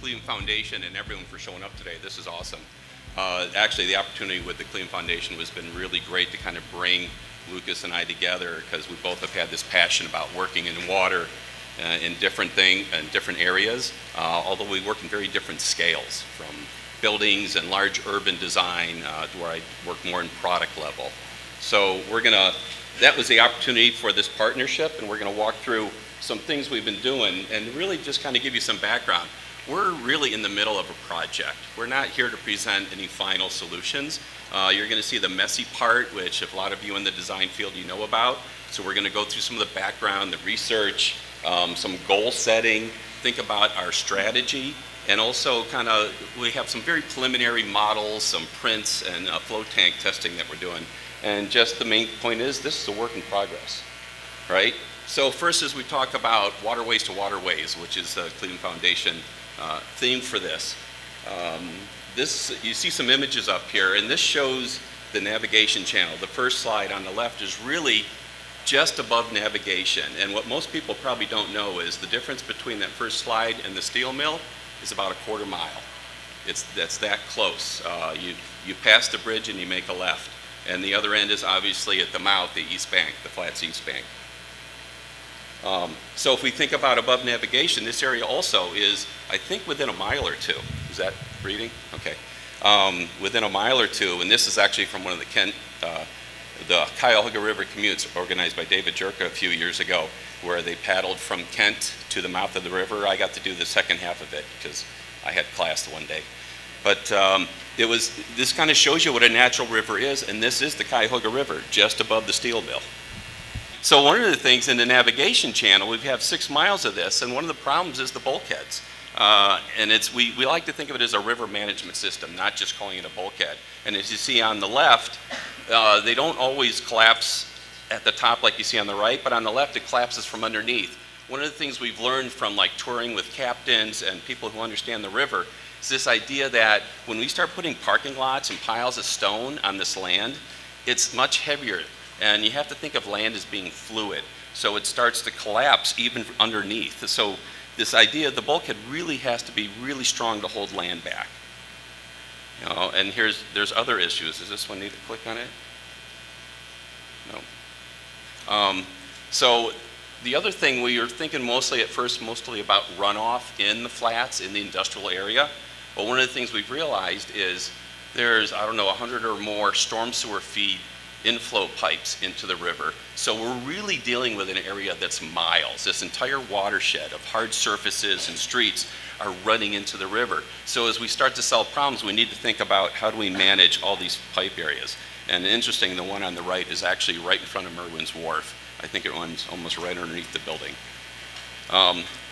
Cleveland Foundation and everyone for showing up today. This is awesome. Actually, the opportunity with the Cleveland Foundation has been really great to kind of bring Lukas and I together, because we both have had this passion about working in water in different areas, although we work in very different scales, from buildings and large urban design to where I work more in product level. So that was the opportunity for this partnership, and we're going to walk through some things we've been doing and really just kind of give you some background. We're really in the middle of a project. We're not here to present any final solutions. You're going to see the messy part, which a lot of you in the design field you know about. So we're going to go through some of the background, the research, some goal setting, think about our strategy, and also we have some very preliminary models, some prints, and flow tank testing that we're doing. And just the main point is, this is a work in progress, right? So first, as we talk about waterways to waterways, which is the Cleveland Foundation theme for this. You see some images up here, and this shows the navigation channel. The first slide on the left is really just above navigation, and what most people probably don't know is the difference between that first slide and the steel mill is about a quarter mile. That's that close. You pass the bridge and you make a left, and the other end is obviously at the mouth, the east bank, the Flats East Bank. So if we think about above navigation, this area also is, I think, within a mile or two. Is that reading? Okay. Within a mile or two, and this is actually from one of the Cuyahoga River commutes organized by David Jerka a few years ago, where they paddled from Kent to the mouth of the river. I got to do the second half of it because I had class one day. But this kind of shows you what a natural river is, and this is the Cuyahoga River, just above the steel mill. So one of the things in the navigation channel, we have 6 miles of this, and one of the problems is the bulkheads. And we like to think of it as a river management system, not just calling it a bulkhead. And as you see on the left, they don't always collapse at the top like you see on the right, but on the left it collapses from underneath. One of the things we've learned from touring with captains and people who understand the river is this idea that when we start putting parking lots and piles of stone on this land, it's much heavier. And you have to think of land as being fluid. So it starts to collapse even underneath. So this idea of the bulkhead really has to be really strong to hold land back. And there's other issues. Does this one need to click on it? No. So the other thing, we were thinking mostly about runoff in the flats, in the industrial area. But one of the things we've realized is there's, 100 or more storm sewer feed inflow pipes into the river. So we're really dealing with an area that's miles. This entire watershed of hard surfaces and streets are running into the river. So as we start to solve problems, we need to think about how do we manage all these pipe areas. And interesting, the one on the right is actually right in front of Merwin's Wharf. I think it runs almost right underneath the building.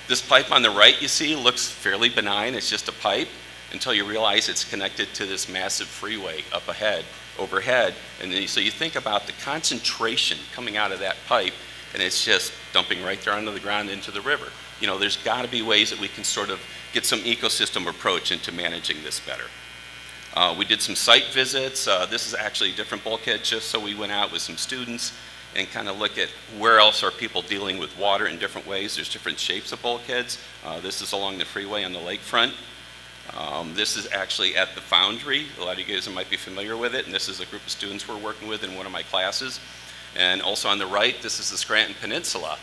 This pipe on the right, you see, looks fairly benign. It's just a pipe until you realize it's connected to this massive freeway up ahead, overhead, and then so you think about the concentration coming out of that pipe, and it's just dumping right there onto the ground into the river. There's got to be ways that we can sort of get some ecosystem approach into managing this better. We did some site visits. This is actually a different bulkhead, just so we went out with some students and kind of look at where else are people dealing with water in different ways. There's different shapes of bulkheads. This is along the freeway on the lakefront. This is actually at the Foundry. A lot of you guys might be familiar with it, and this is a group of students we're working with in one of my classes. And also on the right, this is the Scranton Peninsula,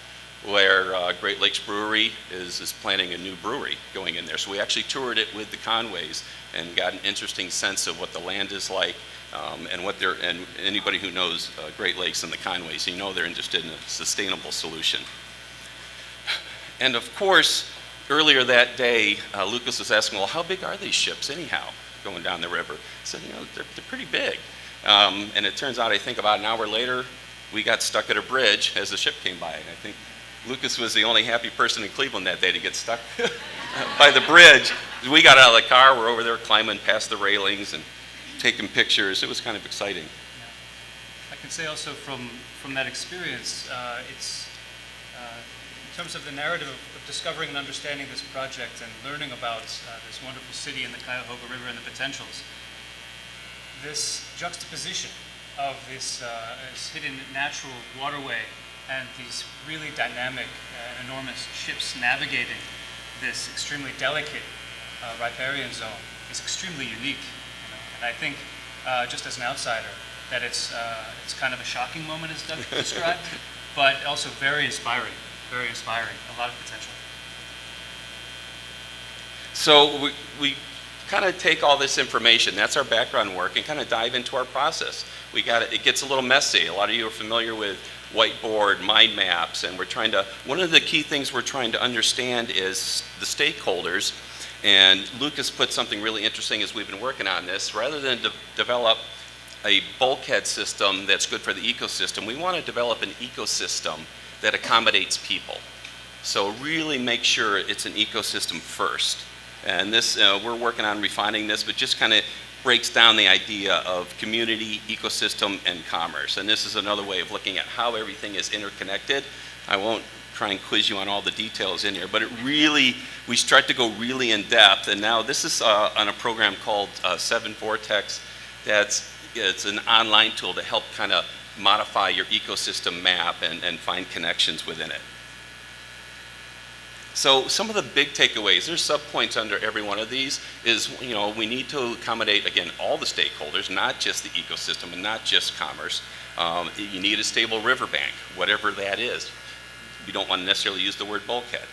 where Great Lakes Brewery is planning a new brewery going in there. So we actually toured it with the Conways and got an interesting sense of what the land is like, and anybody who knows Great Lakes and the Conways, they're interested in a sustainable solution. And of course, earlier that day, Lukas was asking, well, how big are these ships anyhow going down the river? I said, they're pretty big. And it turns out, I think about an hour later, we got stuck at a bridge as the ship came by. And I think Lukas was the only happy person in Cleveland that day to get stuck by the bridge. We got out of the car, we're over there climbing past the railings and taking pictures. It was kind of exciting. Yeah. I can say also from that experience, it's in terms of the narrative of discovering and understanding this project and learning about this wonderful city and the Cuyahoga River and the potentials, this juxtaposition of this hidden natural waterway and these really dynamic, enormous ships navigating this extremely delicate riparian zone is extremely unique. And I think, just as an outsider, that it's kind of a shocking moment, as Doug described, but also very inspiring, a lot of potential. So we kind of take all this information, that's our background work, and kind of dive into our process. It gets a little messy. A lot of you are familiar with whiteboard, mind maps, and one of the key things we're trying to understand is the stakeholders. And Lukas put something really interesting as we've been working on this. Rather than develop a bulkhead system that's good for the ecosystem, we want to develop an ecosystem that accommodates people. So really make sure it's an ecosystem first. And this, we're working on refining this, but just kind of breaks down the idea of community, ecosystem, and commerce. And this is another way of looking at how everything is interconnected. I won't try and quiz you on all the details in here, but we start to go really in depth. And now this is on a program called 7 Vortex. It's an online tool to help kind of modify your ecosystem map and find connections within it. So some of the big takeaways, there's subpoints under every one of these, is we need to accommodate, again, all the stakeholders, not just the ecosystem and not just commerce. You need a stable riverbank, whatever that is. We don't want to necessarily use the word bulkhead.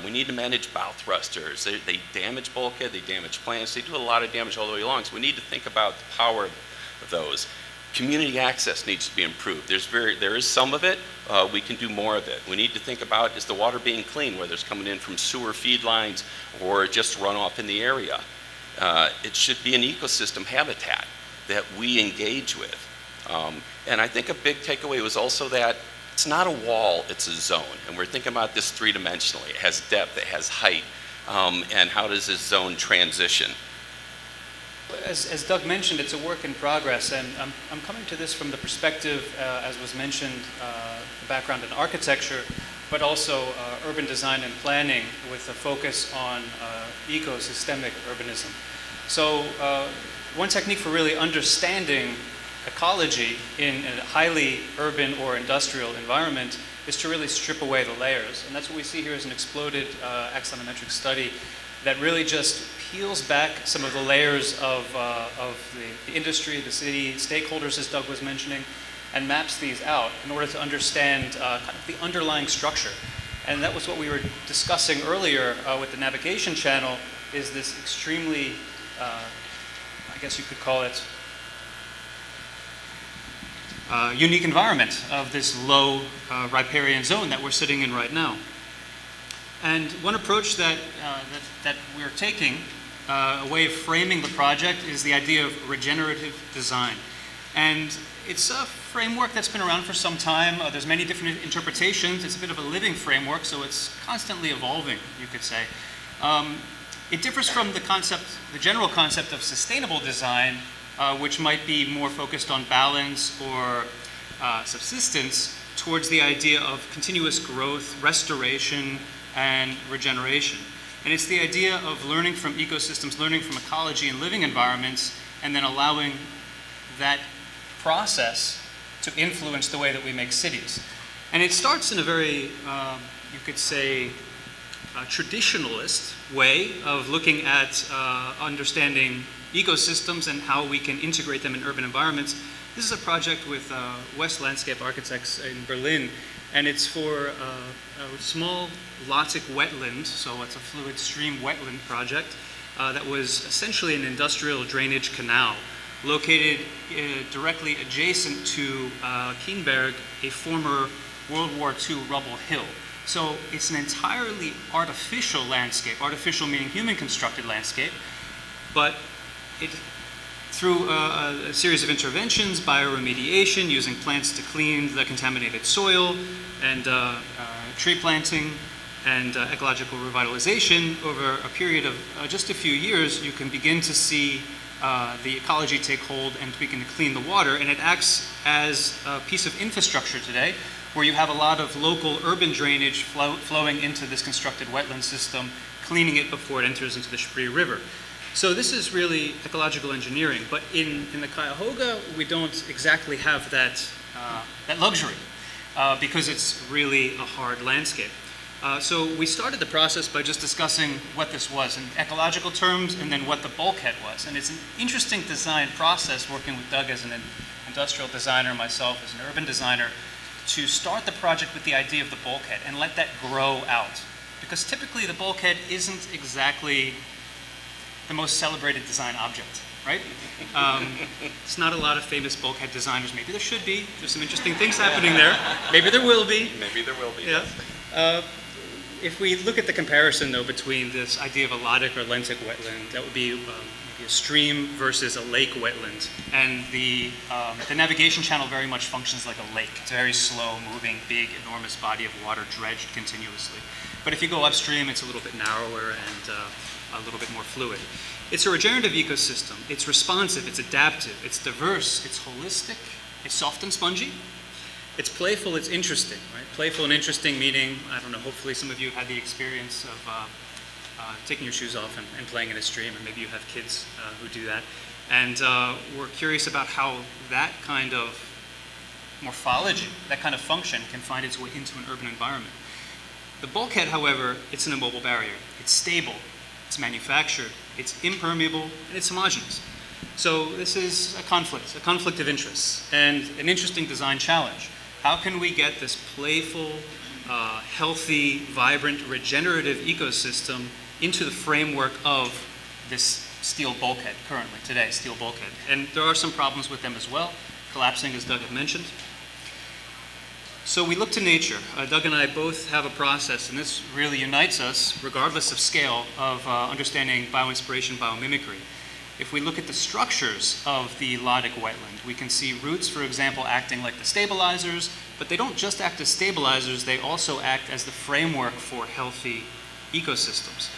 We need to manage bow thrusters. They damage bulkhead, they damage plants, they do a lot of damage all the way along, so we need to think about the power of those. Community access needs to be improved. There is some of it, we can do more of it. We need to think about, is the water being clean, whether it's coming in from sewer feed lines or just runoff in the area. It should be an ecosystem habitat that we engage with. And I think a big takeaway was also that it's not a wall, it's a zone. And we're thinking about this three-dimensionally. It has depth, it has height, and how does this zone transition? As Doug mentioned, it's a work in progress, and I'm coming to this from the perspective, as was mentioned, the background in architecture, but also urban design and planning with a focus on ecosystemic urbanism. So one technique for really understanding ecology in a highly urban or industrial environment is to really strip away the layers. And that's what we see here is an exploded axonometric study that really just peels back some of the layers of the industry, the city, stakeholders, as Doug was mentioning, and maps these out in order to understand kind of the underlying structure. And that was what we were discussing earlier with the navigation channel, is this extremely, I guess you could call it, unique environment of this low riparian zone that we're sitting in right now. And one approach that we're taking, a way of framing the project, is the idea of regenerative design. And it's a framework that's been around for some time. There's many different interpretations. It's a bit of a living framework, so it's constantly evolving, you could say. It differs from the general concept of sustainable design, which might be more focused on balance or subsistence, towards the idea of continuous growth, restoration, and regeneration. And it's the idea of learning from ecosystems, learning from ecology and living environments, and then allowing that process to influence the way that we make cities. And it starts in a very, you could say, traditionalist way of looking at understanding ecosystems and how we can integrate them in urban environments. This is a project with West Landscape Architects in Berlin, and it's for a small Lotic wetland, so it's a fluid stream wetland project that was essentially an industrial drainage canal located directly adjacent to Kienberg, a former World War II rubble hill. So it's an entirely artificial landscape, artificial meaning human-constructed landscape, but through a series of interventions, bioremediation, using plants to clean the contaminated soil, and tree planting, and ecological revitalization, over a period of just a few years, you can begin to see the ecology take hold and begin to clean the water. And it acts as a piece of infrastructure today, where you have a lot of local urban drainage flowing into this constructed wetland system, cleaning it before it enters into the Spree River. So this is really ecological engineering, but in the Cuyahoga, we don't exactly have that luxury because it's really a hard landscape. So we started the process by just discussing what this was in ecological terms and then what the bulkhead was. And it's an interesting design process working with Doug as an industrial designer, myself as an urban designer, to start the project with the idea of the bulkhead and let that grow out. Because typically the bulkhead isn't exactly the most celebrated design object, right? It's not a lot of famous bulkhead designers. Maybe there should be. There's some interesting things happening there. Maybe there will be. Maybe there will be. Yeah. If we look at the comparison, though, between this idea of a Lotic or Lentic wetland, that would be maybe a stream versus a lake wetland. And the navigation channel very much functions like a lake. It's a very slow-moving, big, enormous body of water dredged continuously. But if you go upstream, it's a little bit narrower and a little bit more fluid. It's a regenerative ecosystem. It's responsive, it's adaptive, it's diverse, it's holistic, it's soft and spongy. It's playful, it's interesting, right? Playful and interesting meaning, I don't know, hopefully some of you had the experience of taking your shoes off and playing in a stream, or maybe you have kids who do that. And we're curious about how that kind of morphology, that kind of function can find its way into an urban environment. The bulkhead, however, it's an immobile barrier. It's stable, it's manufactured, it's impermeable, and it's homogeneous. So this is a conflict of interests, and an interesting design challenge. How can we get this playful, healthy, vibrant, regenerative ecosystem into the framework of this steel bulkhead currently, today, steel bulkhead? And there are some problems with them as well, collapsing, as Doug had mentioned. So we look to nature. Doug and I both have a process, and this really unites us, regardless of scale, of understanding bioinspiration, biomimicry. If we look at the structures of the Lotic wetland, we can see roots, for example, acting like the stabilizers, but they don't just act as stabilizers, they also act as the framework for healthy ecosystems.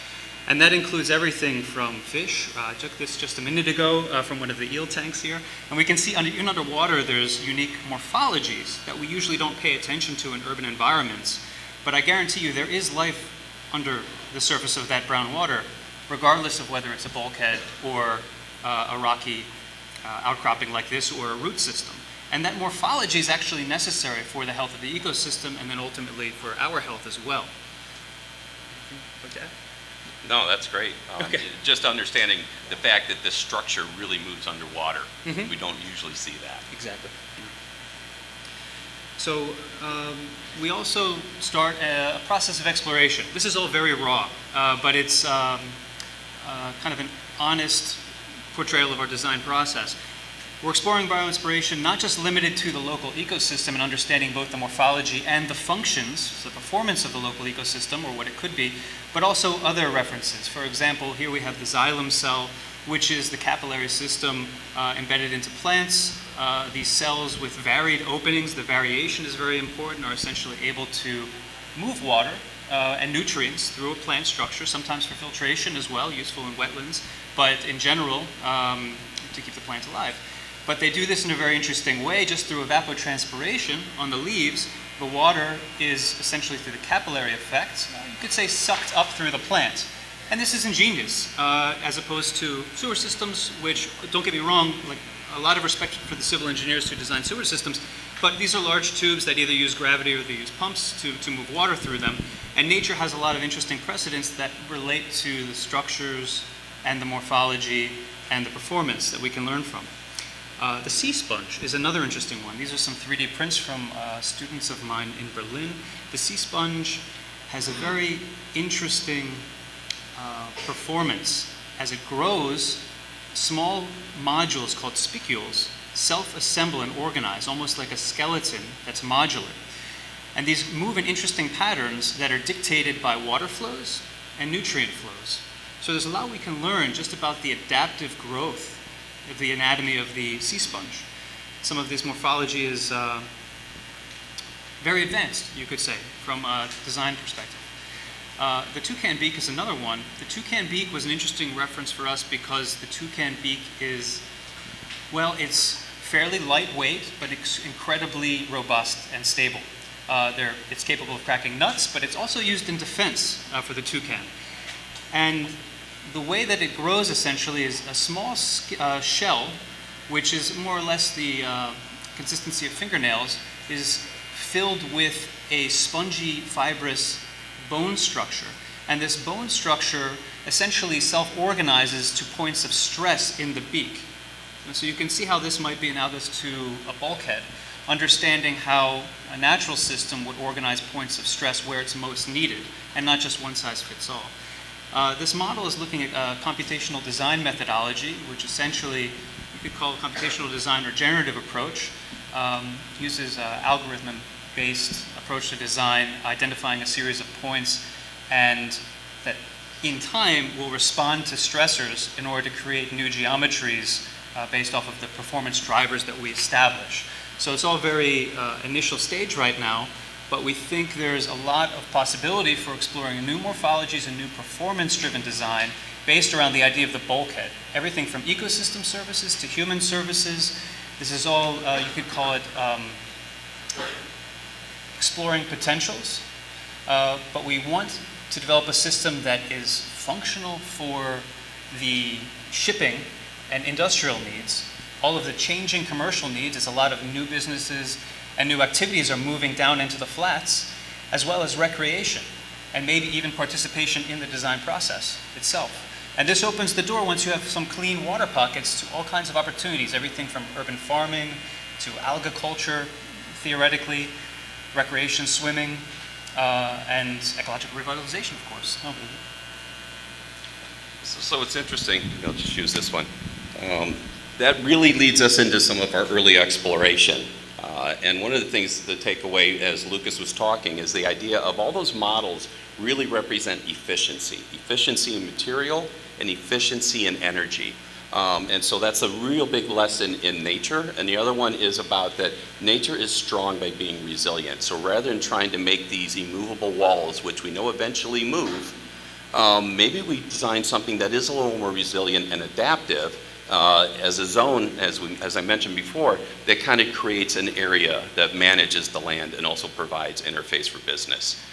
And that includes everything from fish. I took this just a minute ago from one of the eel tanks here. And we can see even underwater there's unique morphologies that we usually don't pay attention to in urban environments. But I guarantee you there is life under the surface of that brown water, regardless of whether it's a bulkhead or a rocky outcropping like this or a root system. And that morphology is actually necessary for the health of the ecosystem and then ultimately for our health as well. Okay. No, that's great. Okay. Just understanding the fact that this structure really moves underwater. Mm-hmm. We don't usually see that. Exactly. So we also start a process of exploration. This is all very raw, but it's kind of an honest portrayal of our design process. We're exploring bioinspiration not just limited to the local ecosystem and understanding both the morphology and the functions, the performance of the local ecosystem or what it could be, but also other references. For example, here we have the xylem cell, which is the capillary system embedded into plants. These cells with varied openings, the variation is very important, are essentially able to move water and nutrients through a plant structure, sometimes for filtration as well, useful in wetlands, but in general, to keep the plant alive. But they do this in a very interesting way, just through evapotranspiration on the leaves. The water is essentially through the capillary effect, you could say sucked up through the plant. And this is ingenious, as opposed to sewer systems, which, don't get me wrong, like a lot of respect for the civil engineers who design sewer systems, but these are large tubes that either use gravity or they use pumps to move water through them. And nature has a lot of interesting precedents that relate to the structures and the morphology and the performance that we can learn from. The sea sponge is another interesting one. These are some 3D prints from students of mine in Berlin. The sea sponge has a very interesting performance. As it grows, small modules called spicules self-assemble and organize, almost like a skeleton that's modular. And these move in interesting patterns that are dictated by water flows and nutrient flows. So there's a lot we can learn just about the adaptive growth of the anatomy of the sea sponge. Some of this morphology is very advanced, you could say, from a design perspective. The toucan beak is another one. The toucan beak was an interesting reference for us because the toucan beak is, well, it's fairly lightweight, but it's incredibly robust and stable. It's capable of cracking nuts, but it's also used in defense for the toucan. And the way that it grows essentially is a small shell, which is more or less the consistency of fingernails, is filled with a spongy, fibrous bone structure. And this bone structure essentially self-organizes to points of stress in the beak. And so you can see how this might be analogous to a bulkhead, understanding how a natural system would organize points of stress where it's most needed, and not just one size fits all. This model is looking at computational design methodology, which essentially you could call a computational design or generative approach. Uses algorithm-based approach to design, identifying a series of points, and that in time will respond to stressors in order to create new geometries based off of the performance drivers that we establish. So it's all very initial stage right now, but we think there's a lot of possibility for exploring new morphologies and new performance-driven design based around the idea of the bulkhead. Everything from ecosystem services to human services. This is all, you could call it exploring potentials, but we want to develop a system that is functional for the shipping and industrial needs. All of the changing commercial needs, as a lot of new businesses and new activities are moving down into the flats, as well as recreation, and maybe even participation in the design process itself. And this opens the door, once you have some clean water pockets, to all kinds of opportunities, everything from urban farming to alga culture, theoretically, recreation, swimming, and ecological revitalization, of course. Oh. So it's interesting, I'll just use this one. That really leads us into some of our early exploration. And one of the things to take away as Lukas was talking is the idea of all those models really represent efficiency. Efficiency in material and efficiency in energy. And so that's a real big lesson in nature. And the other one is about that nature is strong by being resilient. So rather than trying to make these immovable walls, which we know eventually move, maybe we design something that is a little more resilient and adaptive as a zone, as I mentioned before, that kind of creates an area that manages the land and also provides interface for business.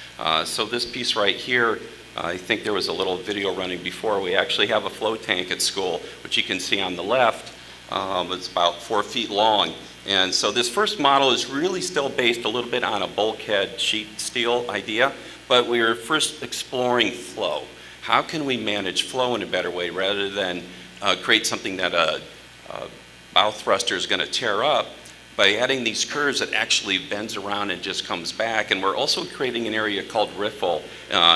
So this piece right here, I think there was a little video running before. We actually have a float tank at school, which you can see on the left. It's about 4 feet long. And so this first model is really still based a little bit on a bulkhead sheet steel idea, but we are first exploring flow. How can we manage flow in a better way rather than create something that a bow thruster is going to tear up by adding these curves that actually bends around and just comes back. And we're also creating an area called riffle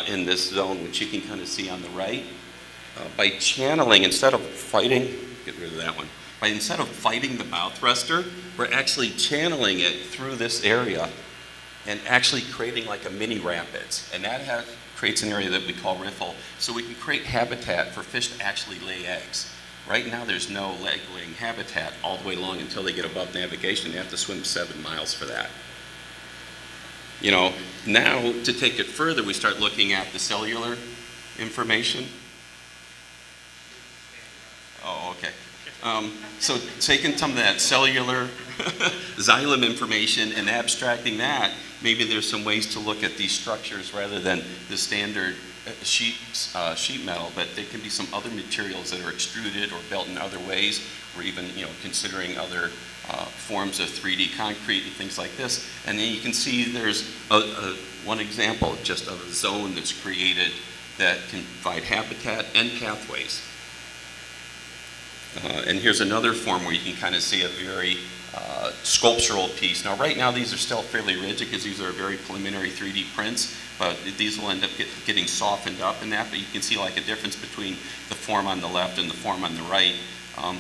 in this zone, which you can kind of see on the right. By channeling, instead of fighting, get rid of that one, instead of fighting the bow thruster, we're actually channeling it through this area and actually creating like a mini rapids. And that creates an area that we call riffle, so we can create habitat for fish to actually lay eggs. Right now there's no egg-laying habitat all the way along until they get above navigation. They have to swim 7 miles for that. You know, now to take it further, we start looking at the cellular information. Oh, okay. So taking some of that cellular xylem information and abstracting that, maybe there's some ways to look at these structures rather than the standard sheet metal, but there can be some other materials that are extruded or built in other ways, or even considering other forms of 3D concrete and things like this. And then you can see there's one example just of a zone that's created that can provide habitat and pathways. And here's another form where you can kind of see a very sculptural piece. Now right now these are still fairly rigid because these are very preliminary 3D prints, but these will end up getting softened up in that, but you can see like a difference between the form on the left and the form on the right.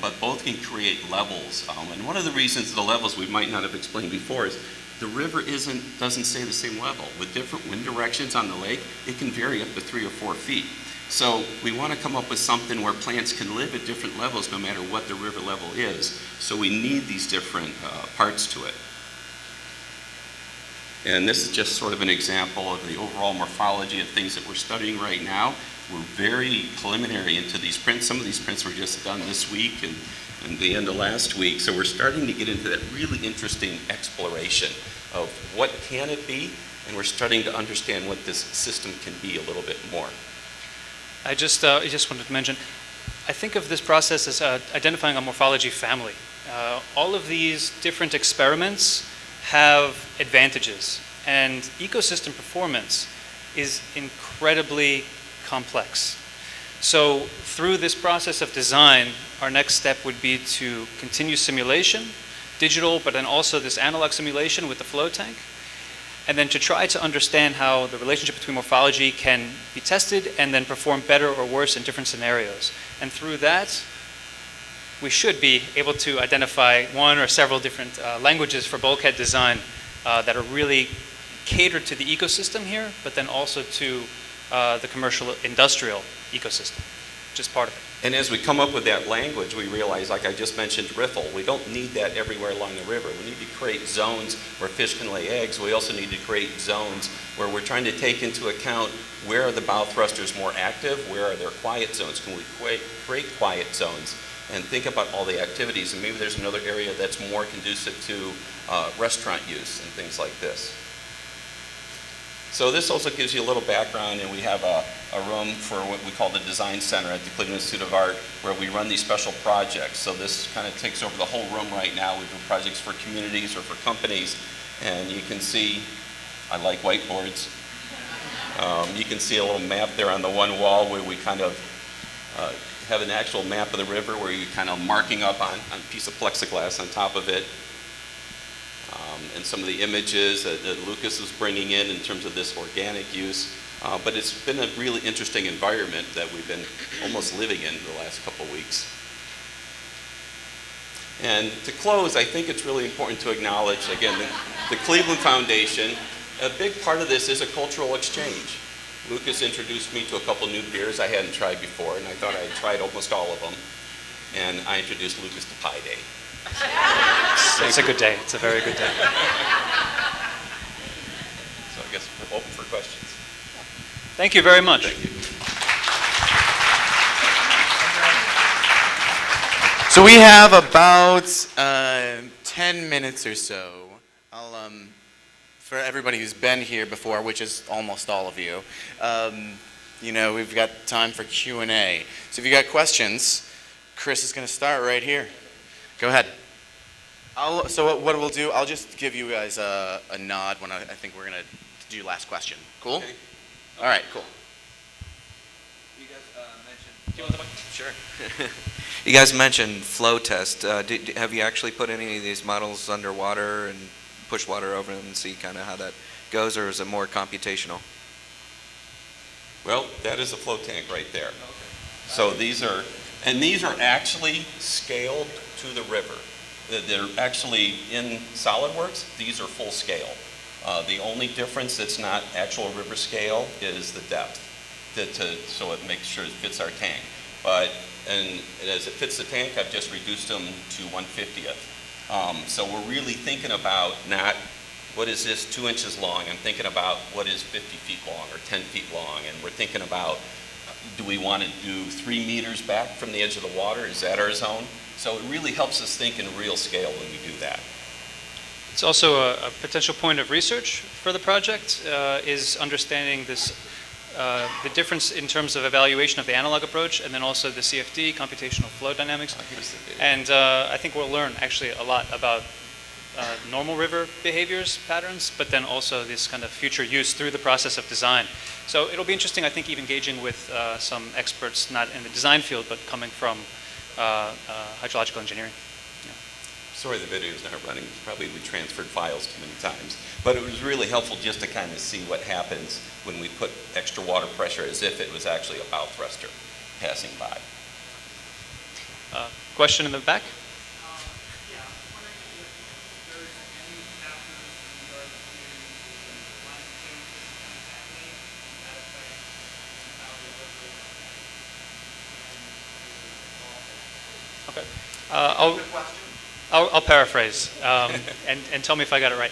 But both can create levels. And one of the reasons the levels we might not have explained before is the river doesn't stay the same level. With different wind directions on the lake, it can vary up to 3 or 4 feet. So we want to come up with something where plants can live at different levels no matter what the river level is. So we need these different parts to it. And this is just sort of an example of the overall morphology of things that we're studying right now. We're very preliminary into these prints. Some of these prints were just done this week and the end of last week. So we're starting to get into that really interesting exploration of what can it be, and we're starting to understand what this system can be a little bit more. I just wanted to mention, I think of this process as identifying a morphology family. All of these different experiments have advantages, and ecosystem performance is incredibly complex. So through this process of design, our next step would be to continue simulation, digital, but then also this analog simulation with the flow tank, and then to try to understand how the relationship between morphology can be tested and then perform better or worse in different scenarios. And through that, we should be able to identify one or several different languages for bulkhead design that are really catered to the ecosystem here, but then also to the commercial industrial ecosystem, just part of it. And as we come up with that language, we realize, like I just mentioned, riffle, we don't need that everywhere along the river. We need to create zones where fish can lay eggs. We also need to create zones where we're trying to take into account where are the bow thrusters more active, where are their quiet zones. Can we create quiet zones and think about all the activities? And maybe there's another area that's more conducive to restaurant use and things like this. So this also gives you a little background, and we have a room for what we call the Design Center at the Cleveland Institute of Art, where we run these special projects. So this kind of takes over the whole room right now. We do projects for communities or for companies, and you can see, I like whiteboards. You can see a little map there on the one wall where we kind of have an actual map of the river where you're kind of marking up on a piece of plexiglass on top of it. And some of the images that Lukas is bringing in terms of this organic use. But it's been a really interesting environment that we've been almost living in the last couple weeks. And to close, I think it's really important to acknowledge, again, the Cleveland Foundation. A big part of this is a cultural exchange. Lukas introduced me to a couple new beers I hadn't tried before, and I thought I had tried almost all of them. And I introduced Lukas to Pi Day. It's a good day. It's a very good day. So I guess we're open for questions. Thank you very much. Thank you. So we have about 10 minutes or so. For everybody who's been here before, which is almost all of you, we've got time for Q&A. So if you got questions, Chris is going to start right here. Go ahead. So what we'll do, I'll just give you guys a nod when I think we're going to do your last question. Cool? Okay. All right, cool. You guys mentioned... Sure. You guys mentioned flow test. Have you actually put any of these models underwater and push water over them and see kind of how that goes, or is it more computational? Well, that is a flow tank right there. Okay. So these are actually scaled to the river. They're actually in SolidWorks. These are full scale. The only difference that's not actual river scale is the depth, so it makes sure it fits our tank. And as it fits the tank, I've just reduced them to 1/50th. So we're really thinking about not what is this 2 inches long. I'm thinking about what is 50 feet long or 10 feet long, and we're thinking about, do we want to do 3 meters back from the edge of the water? Is that our zone? So it really helps us think in real scale when we do that. It's also a potential point of research for the project, is understanding this, the difference in terms of evaluation of the analog approach, and then also the CFD, computational flow dynamics. And I think we'll learn actually a lot about normal river behaviors, patterns, but then also this kind of future use through the process of design. So it'll be interesting, I think, even engaging with some experts, not in the design field, but coming from hydrological engineering. Yeah. Sorry the video's not running. Probably we transferred files too many times. But it was really helpful just to kind of see what happens when we put extra water pressure as if it was actually a bow thruster passing by. Question in the back? Okay. I'll paraphrase and tell me if I got it right.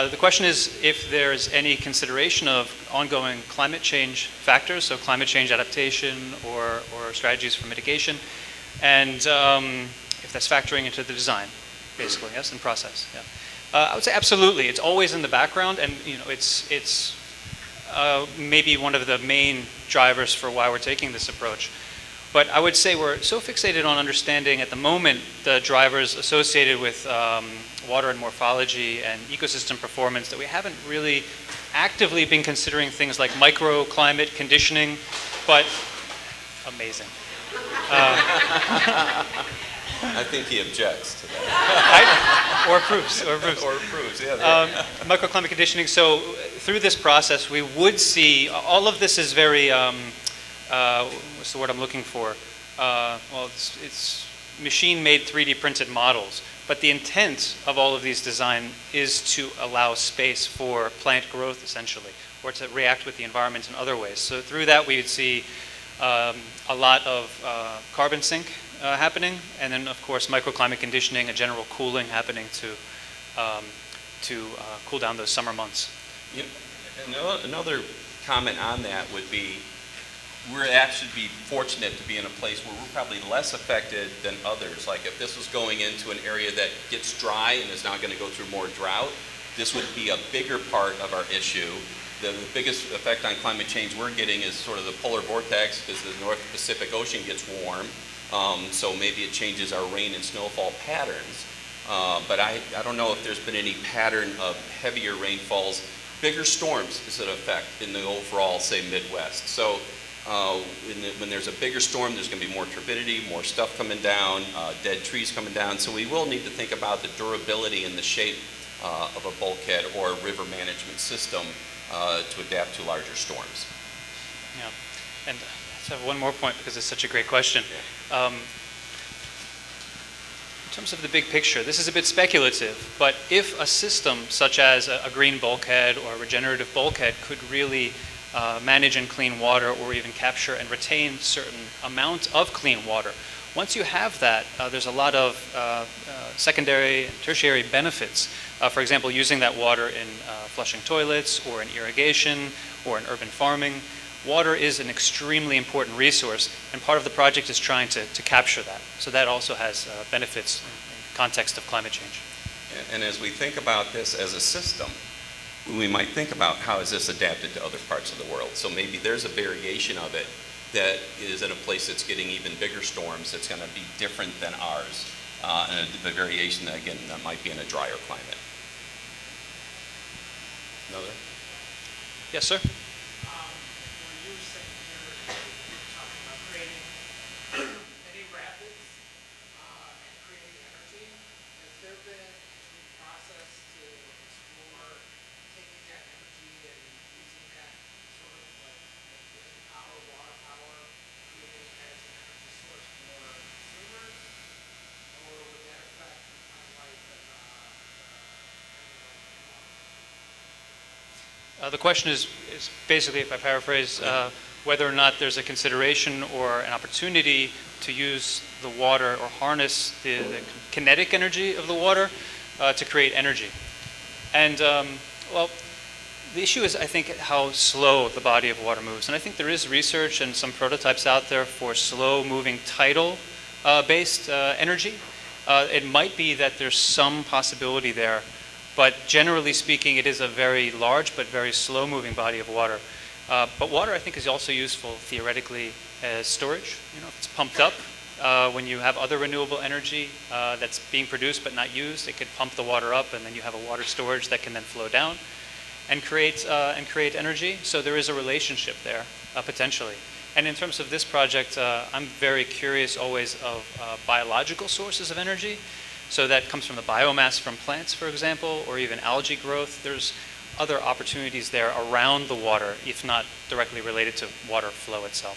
The question is if there's any consideration of ongoing climate change factors, so climate change adaptation or strategies for mitigation, and if that's factoring into the design, basically, yes, and process. Yeah. I would say absolutely. It's always in the background, and it's maybe one of the main drivers for why we're taking this approach. But I would say we're so fixated on understanding at the moment the drivers associated with water and morphology and ecosystem performance that we haven't really actively been considering things like microclimate conditioning, but amazing. I think he objects to that. Or approves. Or approves, yeah. Microclimate conditioning. So through this process, we would see all of this is very. What's the word I'm looking for? Well, it's machine-made 3D printed models. But the intent of all of these design is to allow space for plant growth, essentially, or to react with the environment in other ways. So through that, we would see a lot of carbon sink happening, and then, of course, microclimate conditioning, a general cooling happening to cool down those summer months. Another comment on that would be, we're actually be fortunate to be in a place where we're probably less affected than others. Like if this was going into an area that gets dry and is now going to go through more drought, this would be a bigger part of our issue. The biggest effect on climate change we're getting is sort of the polar vortex, because the North Pacific Ocean gets warm. So maybe it changes our rain and snowfall patterns. But I don't know if there's been any pattern of heavier rainfalls. Bigger storms is an effect in the overall, say, Midwest. So when there's a bigger storm, there's going to be more turbidity, more stuff coming down, dead trees coming down. So we will need to think about the durability and the shape of a bulkhead or a river management system to adapt to larger storms. Yeah, and I have one more point because it's such a great question. In terms of the big picture, this is a bit speculative, but if a system such as a green bulkhead or a regenerative bulkhead could really manage and clean water, or even capture and retain certain amount of clean water. Once you have that, there's a lot of secondary and tertiary benefits. For example, using that water in flushing toilets, or in irrigation, or in urban farming. Water is an extremely important resource, and part of the project is trying to capture that. So that also has benefits in context of climate change. And as we think about this as a system, we might think about how is this adapted to other parts of the world. So maybe there's a variation of it that is in a place that's getting even bigger storms that's going to be different than ours. And the variation, again, that might be in a drier climate. Another? Yes, sir? Were you saying here, you're talking about creating any rapids and creating energy? Has there been any process to explore taking that energy and using that sort of like wind power, water power, creating it as an energy source for consumers? Or would that affect kind of like The question is basically, if I paraphrase, whether or not there's a consideration or an opportunity to use the water or harness the kinetic energy of the water to create energy. And, well, the issue is, I think, how slow the body of water moves. And I think there is research and some prototypes out there for slow-moving tidal-based energy. It might be that there's some possibility there. But generally speaking, it is a very large but very slow-moving body of water. But water, I think, is also useful theoretically as storage. You know, if it's pumped up, when you have other renewable energy that's being produced but not used, it could pump the water up, and then you have a water storage that can then flow down and create energy. So there is a relationship there, potentially. And in terms of this project, I'm very curious always of biological sources of energy. So that comes from the biomass from plants, for example, or even algae growth. There's other opportunities there around the water, if not directly related to water flow itself.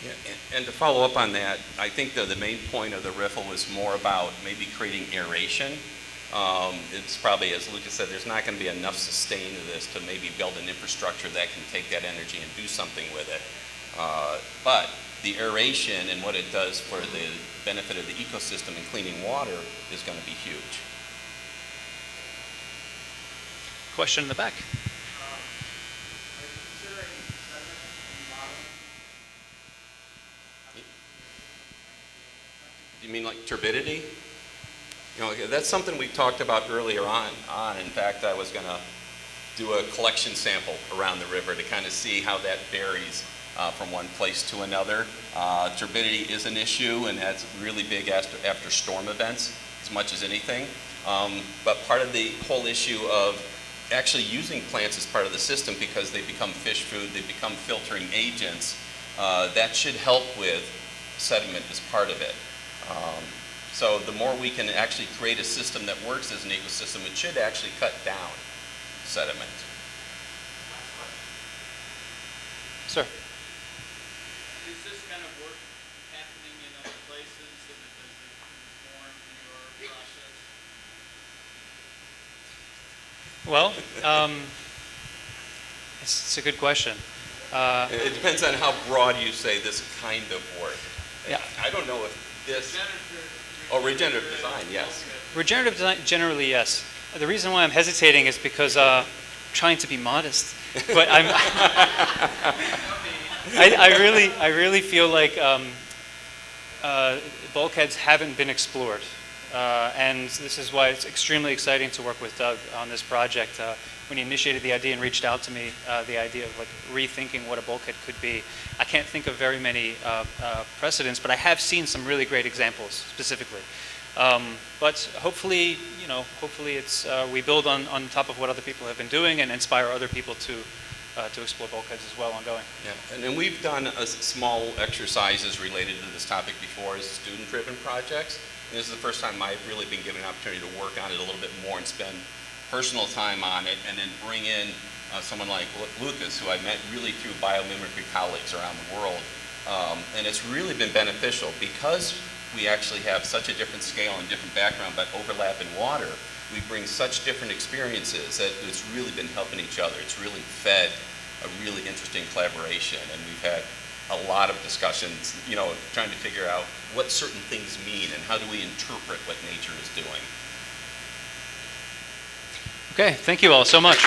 Yeah, and to follow up on that, I think the main point of the riffle was more about maybe creating aeration. It's probably, as Lucas said, there's not going to be enough sustain to this to maybe build an infrastructure that can take that energy and do something with it. But the aeration and what it does for the benefit of the ecosystem and cleaning water is going to be huge. Question in the back. You mean like turbidity? You know, that's something we talked about earlier on. In fact, I was going to do a collection sample around the river to kind of see how that varies from one place to another. Turbidity is an issue, and that's really big after storm events as much as anything. But part of the whole issue of actually using plants as part of the system, because they become fish food, they become filtering agents, that should help with sediment as part of it. So the more we can actually create a system that works as an ecosystem, it should actually cut down sediment. Sir? Is this kind of work happening in other places, and does it inform your process? Well, it's a good question. It depends on how broad you say this kind of work. Yeah. I don't know if this, regenerative design, yes. Regenerative design, generally, yes. The reason why I'm hesitating is because trying to be modest, but I really feel like bulkheads haven't been explored, and this is why it's extremely exciting to work with Doug on this project. When he initiated the idea and reached out to me, the idea of like rethinking what a bulkhead could be. I can't think of very many precedents, but I have seen some really great examples specifically. But hopefully, hopefully it's we build on top of what other people have been doing and inspire other people to explore bulkheads as well ongoing. Yeah, and then we've done small exercises related to this topic before as student-driven projects. And this is the first time I've really been given an opportunity to work on it a little bit more and spend personal time on it, and then bring in someone like Lukas, who I met really through biomimicry colleagues around the world. And it's really been beneficial because we actually have such a different scale and different background, but overlap in water. We bring such different experiences that it's really been helping each other. It's really fed a really interesting collaboration, and we've had a lot of discussions, trying to figure out what certain things mean and how do we interpret what nature is doing. Okay, thank you all so much.